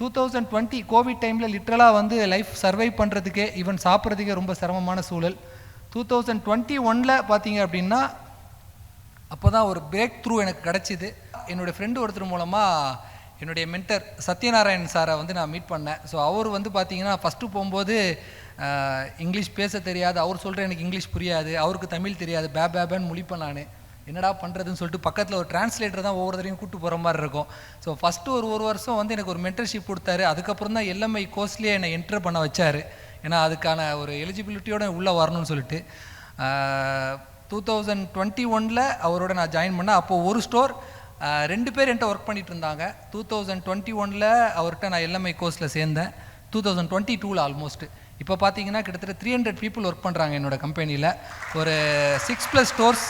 2020 Covid டைமில் லிட்ரலாக வந்து லைஃப் சர்வை பண்ணுறதுக்கே ஈவன் சாப்பிட்றதுக்கே ரொம்ப சிரமமான சூழல். 2021 பார்த்தீங்க அப்படின்னா அப்போ தான் ஒரு பிரேக் த்ரூ எனக்கு கிடச்சிது. என்னுடைய ஃப்ரெண்டு ஒருத்தர் மூலமாக என்னுடைய மென்டர் சத்யநாராயண் சாரை வந்து நான் மீட் பண்ணேன். ஸோ அவர் வந்து பார்த்தீங்கன்னா ஃபஸ்ட்டு போகும்போது இங்கிலீஷ் பேச தெரியாது, அவர் சொல்கிற எனக்கு இங்கிலீஷ் புரியாது, அவருக்கு தமிழ் தெரியாது, பேபேன்னு முழிப்பேன் நான். என்னடா பண்ணுறதுன்னு சொல்லிட்டு பக்கத்தில் ஒரு டிரான்ஸ்லேட்டர் தான் ஒவ்வொரு தரையும் கூப்பிட்டு போகிற மாதிரி இருக்கும். ஸோ ஃபஸ்ட்டு ஒரு வருஷம் வந்து எனக்கு ஒரு மென்டர்ஷிப் கொடுத்தாரு. அதுக்கப்புறம் தான் எல்எம்ஐ கோர்ஸ்லேயே என்னை என்டர் பண்ண வச்சார். ஏன்னா அதுக்கான ஒரு எலிஜிபிலிட்டியோடு உள்ளே வரணும்னு சொல்லிட்டு 2021 அவரோட நான் ஜாயின் பண்ணேன். அப்போது ஒரு ஸ்டோர் 2 பேர் என்கிட்ட ஒர்க் பண்ணிட்டு இருந்தாங்க. 2021 அவர்கிட்ட நான் எல்எம்ஐ கோர்ஸில் சேர்ந்தேன். 2022 ஆல்மோஸ்ட் இப்போ பார்த்தீங்கன்னா கிட்டத்தட்ட 300 பீப்புள் ஒர்க் பண்ணுறாங்க என்னோடய கம்பெனியில். ஒரு 6+ ஸ்டோர்ஸ்